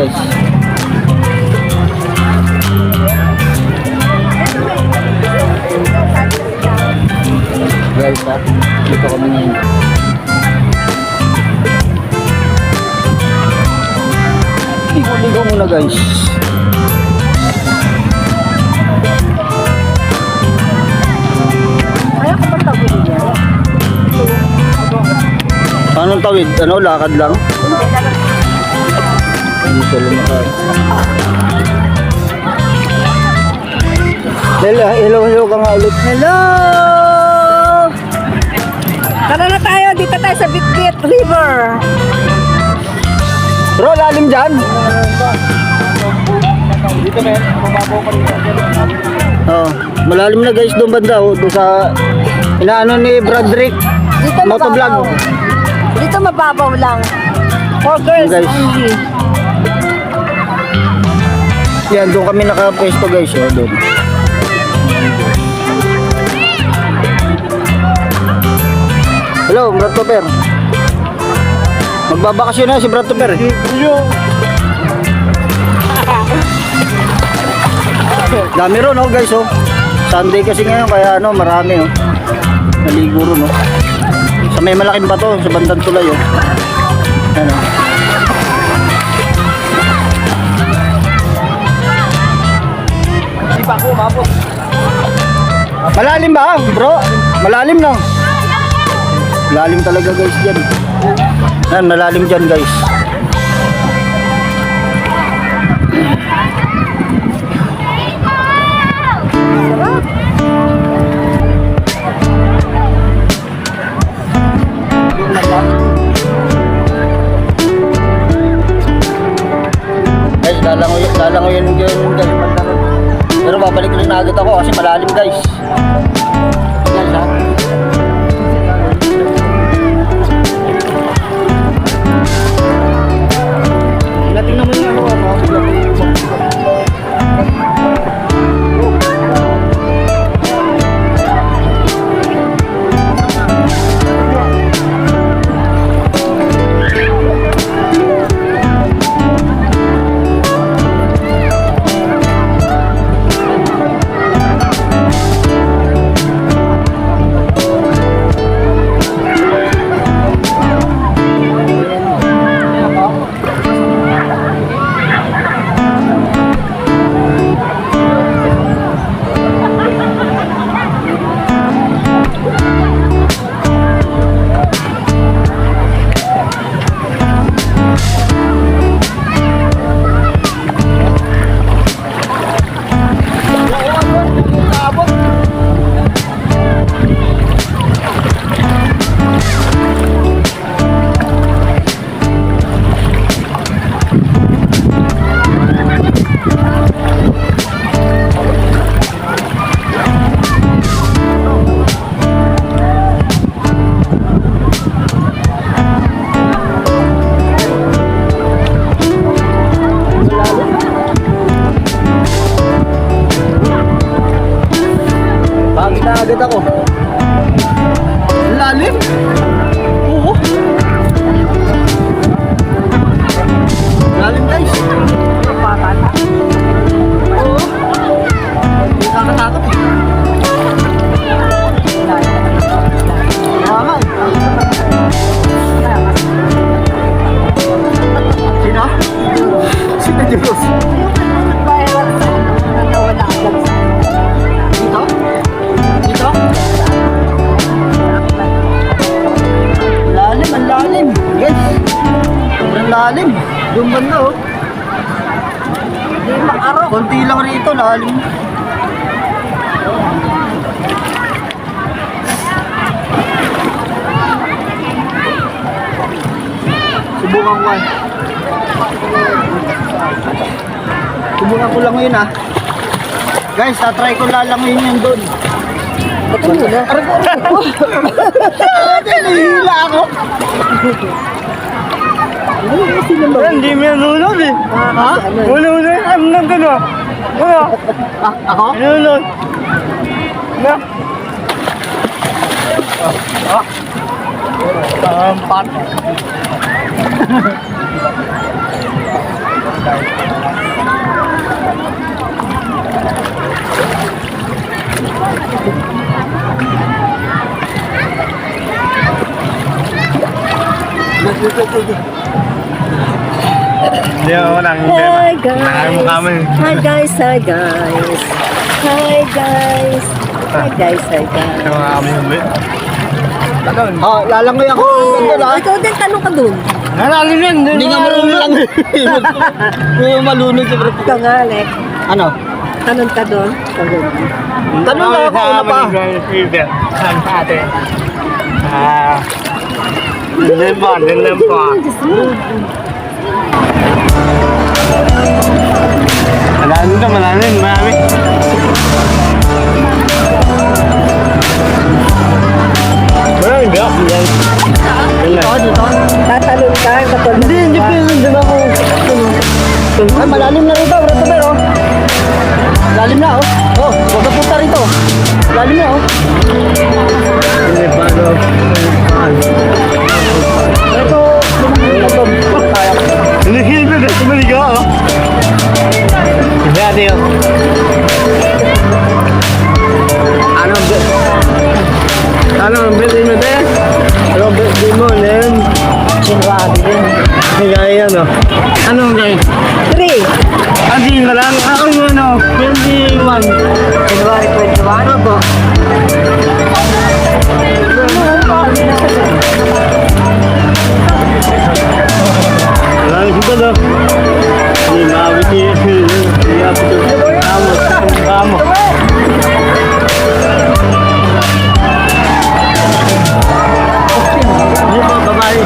guys. Guys ha, dito kami ngayon. Ligo-ligo muna guys. Kaya ka ba tawid niya? Anong tawid? Ano? Lakad lang? Dito lumakad. Hello ka nga ulit. Hello! Tara na tayo, dito tayo sa Bitbit River. Bro, lalim dyan? Dito men, mababaw pa rin. Oh, malalim na guys doon banda. Oh, doon sa inaano ni Broderick. Dito Motovlog. Dito mababaw lang. For girls Guys. only. Yan, doon kami nakapwesto guys. Oh, doon. Hello, Brad Topper. Magbabakasyon na si Brad Topper. Dami ron oh guys oh. Sunday kasi ngayon kaya ano marami oh. Naligo ron oh. Sa may malaking bato sa bandang tulay oh. Ano. Hindi pa ako umabot. Malalim ba bro? Malalim no? Malalim talaga guys dyan. Yan, malalim dyan guys. Guys, lalangoy yun guys. Pero babalik rin na agad ako kasi malalim guys. Guys ha. Tingnan mo yung ano. Agad ako. Lalim? Oo. Lalim guys. Oo. Nakakatakot eh. Mahal. Sino? Sino Diyos? Dito? Dito? Lalim, ang lalim. Guys, sobrang lalim. Doon banda oh. Hindi makaro. Konti lang rito, lalim. Subukan ko eh. Subukan ko lang ngayon ah. Guys, tatry ko lalangoyin yun doon. Ba't ang hula? Nahihila ako. Hindi mo nanonood eh. Ha? Hula-hula yung ano lang gano'n. Ano? Ako? Nanonood. Na? Tampat. Hindi ako lang. Hi guys! Nakamukha mo eh. Hi guys! Hi guys! Hi guys! Hi guys! Hi guys! Nakamukha kami yung bit. Tagal. Oh, lalangoy ako. Ganda na. Ikaw din, tanong ka dun. Nalalo yun. Hindi nga marunong lang. May malunod si bro. Ikaw nga, Alec. Ano? Tanong ka dun. Tanong na ako, una pa. Saan sa atin? Din po. Malalim, marami. Marami ba? Yan. Dito, dito. Tatalon ka, katulad. Hindi pinundin ako. Ay, malalim na rito, bro. Pero, lalim na, oh. Oh, huwag ka punta rito. Lalim na, oh. Hindi pa, no? Ito, kaya ko. Hindi hilbid eh. Tumaliga, oh. Hindi, ate, oh. Ano, bilhin mo din? Ano, bilhin mo din? Sinwagi din. Higaya yan, oh. Ano, guys? 3. Andi na lang. Ako yung ano, 21. January 21. Ano po? Wala na siya daw. Hindi maawit niya. Hindi ako ito. Vamos. Hindi pa, babae.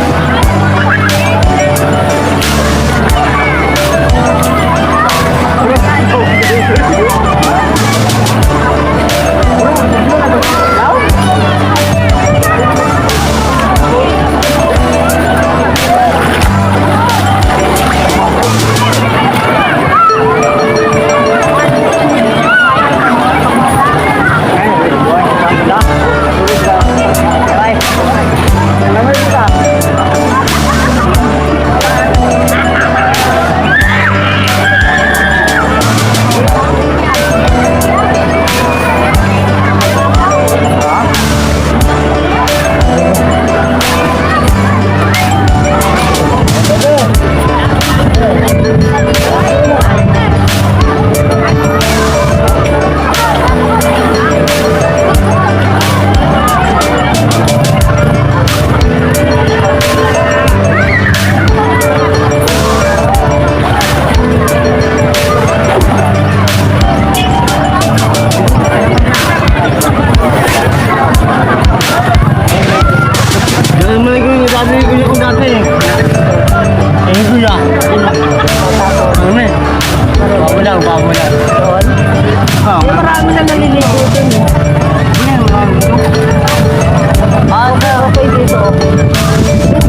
Marami na naliligo din eh. Okay dito.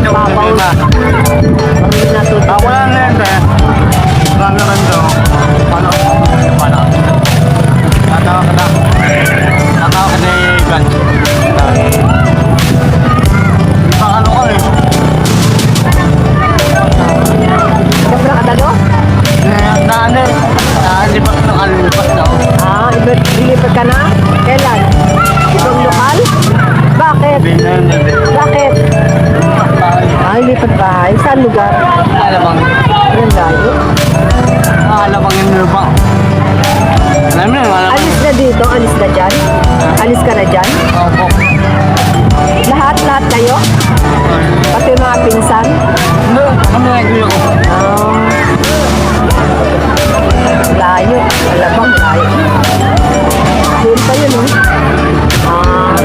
Babaw. Hindi na to. Ako lang yan, eh. Marami naman daw. Paano? Tatawa ka na. Tatawa ka na yung gun. Paano ka eh? Sobra ka dalo? Naalipas na kalipas na ako. Ah, dilipat ka na? Kailan? Ibang lokal? Bakit? Bakit? Ah, lipat bahay. Saan lugar? Alamang. Yan layo. Alamang yung lupa. Alam mo, alam. Alis na dito? Alis na dyan? Alis ka na dyan? Opo. Lahat kayo? Pati mga pinsan? Ano? Ano yung ko? Ah. Layo. Alabang layo. Doon pa yun, oh. Ah.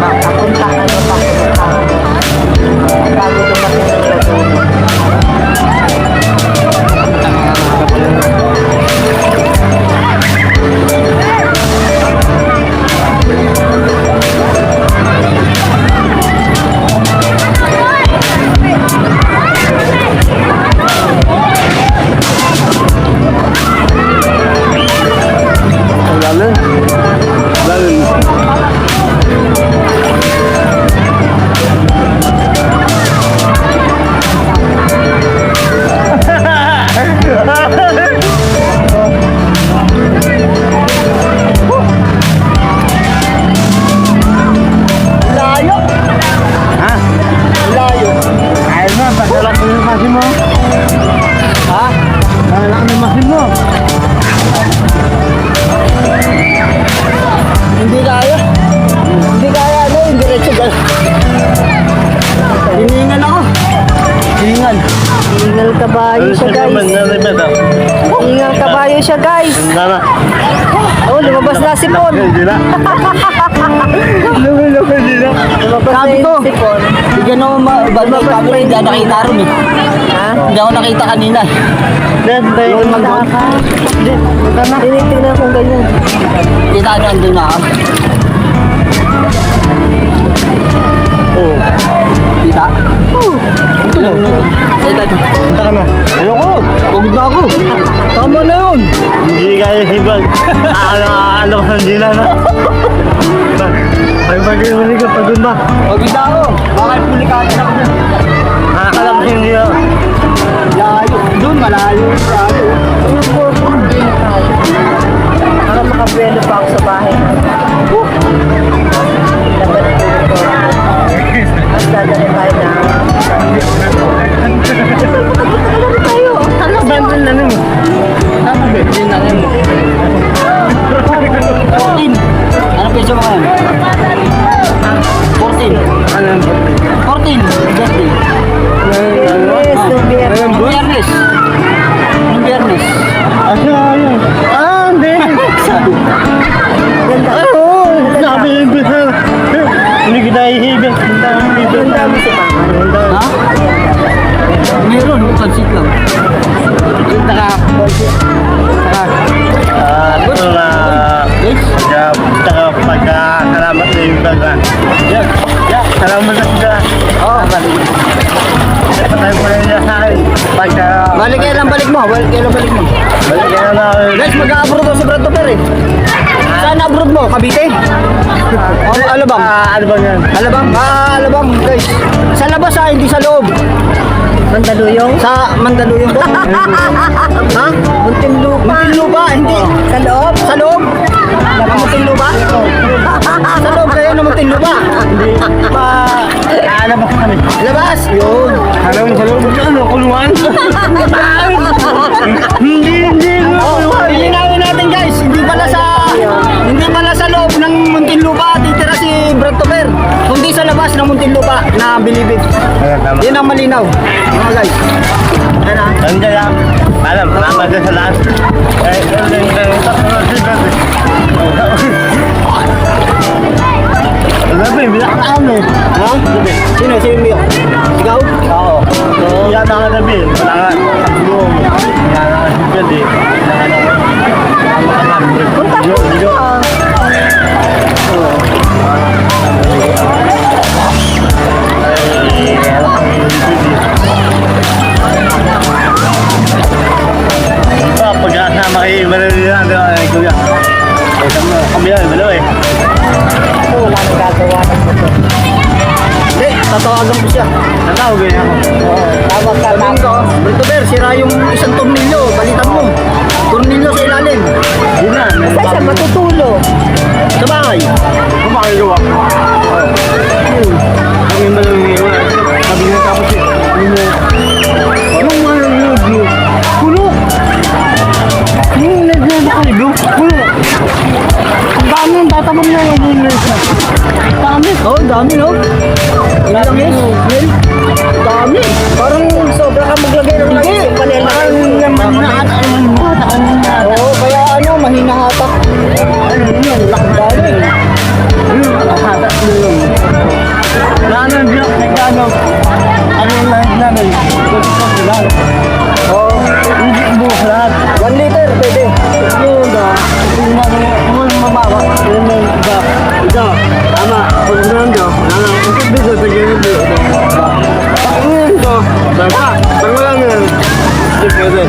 Papunta ka na papunta. Bago dumating ng Laguna. Ingal kabayo siya guys. Ingal kabayo siya guys. Oh, lumabas na si Pon. Hindi na. Hindi na. Lumabas na Sabi ko. yung si Pon. Bigyan mo bagay camera, hindi ako nakita ron eh. Ha? Hindi ako nakita kanina. Yun man doon. Tinitingnan kong ganyan. Kita ano, andun na ako. Oo. Kita? Oo. Ito lang. Ito. Punta ka na. Ayoko. Pagod na ako. Tama na yun. Hindi kaya hibag. Ano ka hindi na na. Ay, bagay ka pagod ba? Pagod na ako. Baka pulikatin ako dyan. Nakakalabas hindi ako. Layo. Doon, malayo. Layo. Ano po? Para makabuelo pa ako sa bahay. Laban ko ito. At dadali tayo na. Tayo. Bandol na nun. Tama ba? Hindi na rin. 14. Ano peso mo ngayon? 14. Ano yung 14. Birthday. Yes, nung biyernes. Nung biyernes. Nung biyernes. Asa yun? Hindi. Ganda. Sabi yung gusto. Hindi kita ihibig. Ganda mo si Mama. Ha? Meron. Pansit lang. Ito na. Guys. Pagkakalamat na yung baga. Salamat na sila. Oh, balik. Patay po rin niya sa akin. Balik kailan balik mo? Balik kailan balik mo? Balik kaya na. Guys, mag-abroad ako si Brad Tupper eh. Saan abroad mo? Cavite? Alabang? Ano ba yan? Alabang? Alabang guys. Sa labas hindi sa loob. Mandaluyong. Sa Mandaluyong ba? Ha? Muntinlupa. Muntinlupa? Hindi. Sa loob. Sa loob? Muntinlupa? Sa loob kayo ng Muntinlupa? Hindi. Alam mo kami. Labas? Yun. Alam mo sa loob. Ano? Kulungan? Hindi. Oh, ilinawin natin guys. Hindi pala sa loob ng Muntinlupa titira si Brad Tupper. Kundi sa labas ng Muntinlupa na Bilibid. Yun ang malinaw. Mga guys. Ayan ah. Nandiyan lang. Alam, mama dyan sa lahat. Gabi, binaktaan eh. Ha? Sino? Sino yung ikaw? Oo. Yan ang gabi. Wala nga. Yan ang gabi. Punta po ka. Pag-asama kayo, malalihan na kuya. Kami yan, malo eh. Wala nang gagawa ng motor. Hindi, tatawagan ko siya. Natawag ganyan ako. Tawag ka Sabihin ko, Brad Tupper, sira yung isang tornilyo. Balitan mo. Tornilyo sa ilalim. Yun na. Sa isa matutulo. Sa bahay. Kumakagawa. Kami malalihan. Sabi nga tapos eh. Yung malalihan. Kulo. Yung naglalakaligo. Kulo. Ang dami yung tatabang na yung nilisa. Dami. Oh, dami no? Ilang yes? Well, dami. Parang sobra ka maglagay ng lagi. Oo, kaya ano, mahina hatak. Ano yun, lakang dami. Lalo yung block na gano. Ano yung lahat namin? Gusto ko lang. Oo, Hindi buhok lahat. 1 liter, pwede. Yun ba? Yung mababa. Yun yung iba. Ito. Tama. Pag nando. Ang dito sa ganyan dito. Pag nando. Basta. Pag wala na yan. Hindi pwede.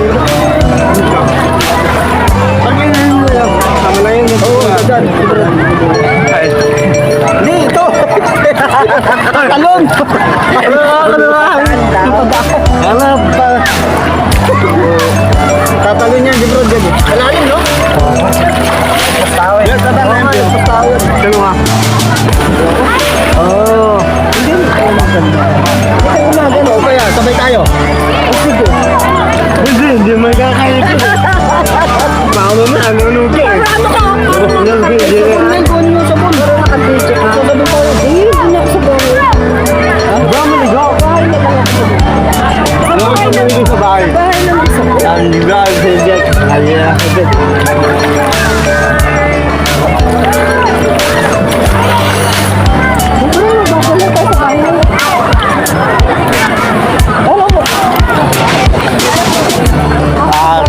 Pag nando yan. Tama na yun. Oo, dyan. Hindi, ito. Talon. Alam pa. Tatalon yan, di bro, dyan. Kalalim, no? Pastawin. Yan, tatalon nga, yung pastawin. Dalawa. Oo. Hindi, maganda. Hindi maganda. O kaya, sabay tayo. Sige. Hindi magkakalit. Baka na, ano ka eh. Kunin mo sa buwan. Sasabi tayo. Hindi na ako sa bahay. Baka maligaw. Bahay na lang ako. Hindi ba ang sejek? Kaya na sejek.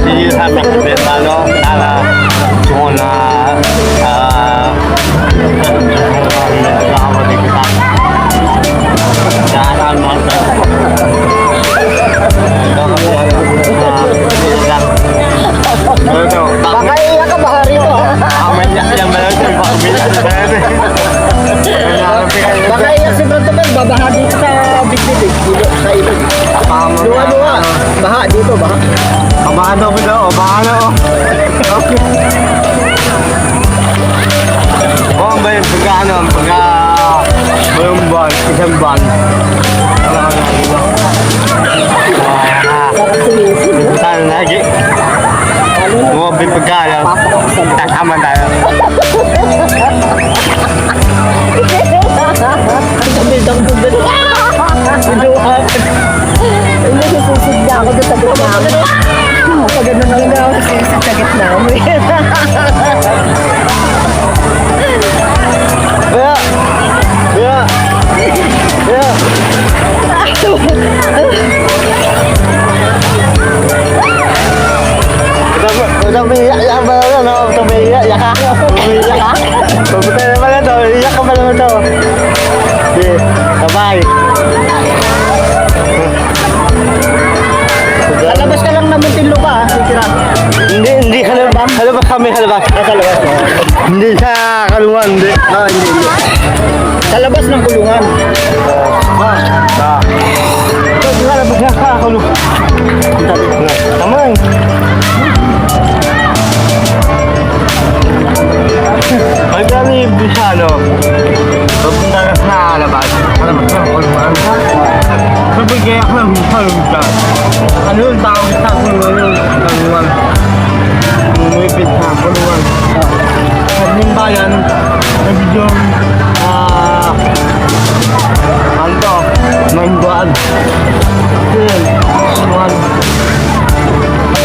Sige sa mga ano, para kung na Baka iiyak ka ba rito? Baka iiyak si Brad Tupel, babaha dito sa bitbit eh. Dito, sa ilog. Luwa-luwa. Baha dito, baha. Baka daw, baka daw. Okay. Oh, ba yung pagka yung buwan, isang buwan. Saan lagi? Mga pagka tataman tayo. Bildang bildang. Hindi, sususid na ako doon sa gitna. Pag ganun lang daw, sususid sa gitna. Yeah. Yeah. Yeah. Udah iyak ba no? Udah iyak ka? Iyak ka? Pupunta naman na to. Iyak ka ba naman to? Okay. Bye-bye. Lalabas ka lang na Muntinlupa ha, titira. Hindi halabas. Halabas kami, halabas. Sa labas mo. Hindi sa kalungan, hindi. Hindi. Sa labas ng kulungan. Pag halabas na ka, kalungan. Tamay. Pag kami bisa, no? Papunta ka sa halabas. Halabas na, kalungan. Kapag kaya ka lang kalungan. Ano yung tawag sa kulungan yung kalungan? Umipit na kulungan. Sa Nimbayan, nabigyan, ano to? Maingguan. Yun, kulungan.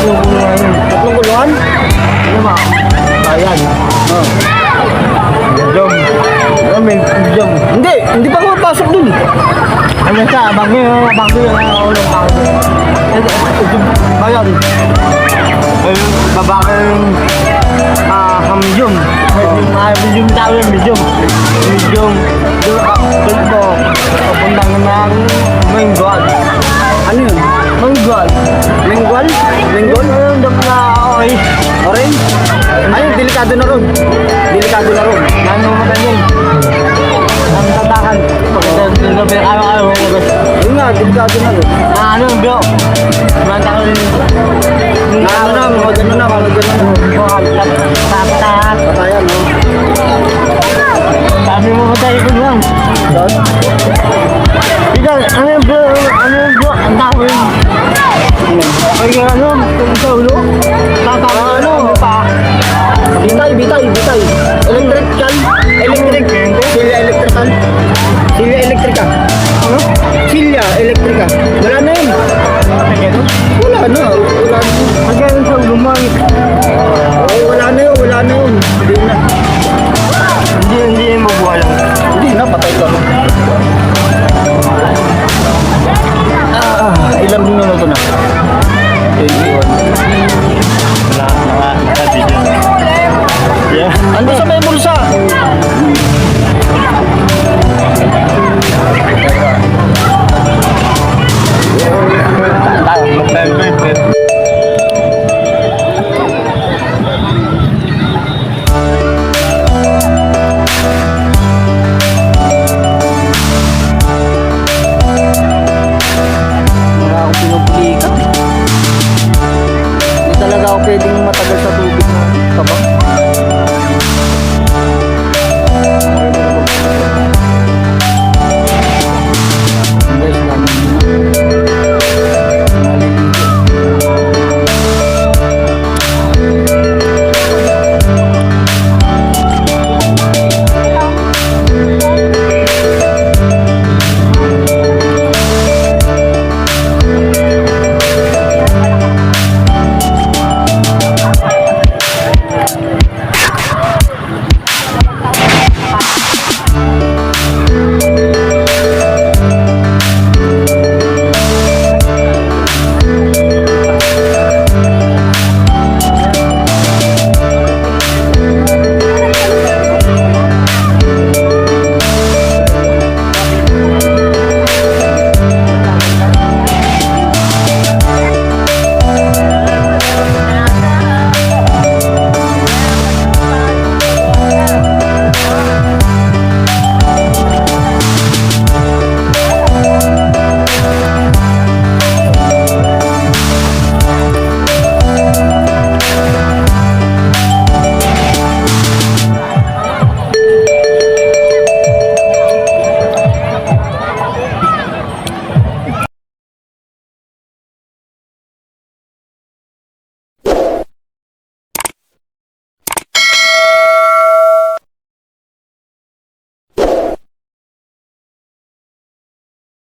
Yung kulungan yun. Tatlong kulungan? Ano ba? Ayan. Jom. Amin, jom. Hindi pa ako mapasok dun. Ano siya? Bagyo yung ulong tao. Ayan. Ayun, babaka yung hamjum. Hamjum tao yung medium. Medium. Doon po. Papuntang ng Mengguan. Ano yun? Mengguan. Lingwal? Linggol? Ayun, dam na oy. Orange? Ayun, delikado na ron. Delikado na ron. Nanumatan yun. Ang tatakan. Pagkatapos ng araw-araw. Yun nga, delikado na ron. Ano, bro? Manta ko rin. Na ano na, mga gano'n na, mga gano'n na. Tatat. Patayan, no? Sabi mo tayo ko lang. Saan? Ikaw, ano yung bro? Ano yung bro? Ang tawin. Ay, ano? Kung sa ulo? Tatawin ano? Pa? Bitay. Electrical. Silya electrical. Silya electrica. Ano? Silya electrica. Wala na yun. Wala na. Hanggang sa ulo mo. Wala na yun. Hindi na. Hindi mabuhay lang. Hindi na, patay ka. Ilang minuto na? 21. Sabi niya. Yeah. Ando sa may bulsa. Mag-time. Wala akong pinupulikat. Hindi talaga ako pwedeng matag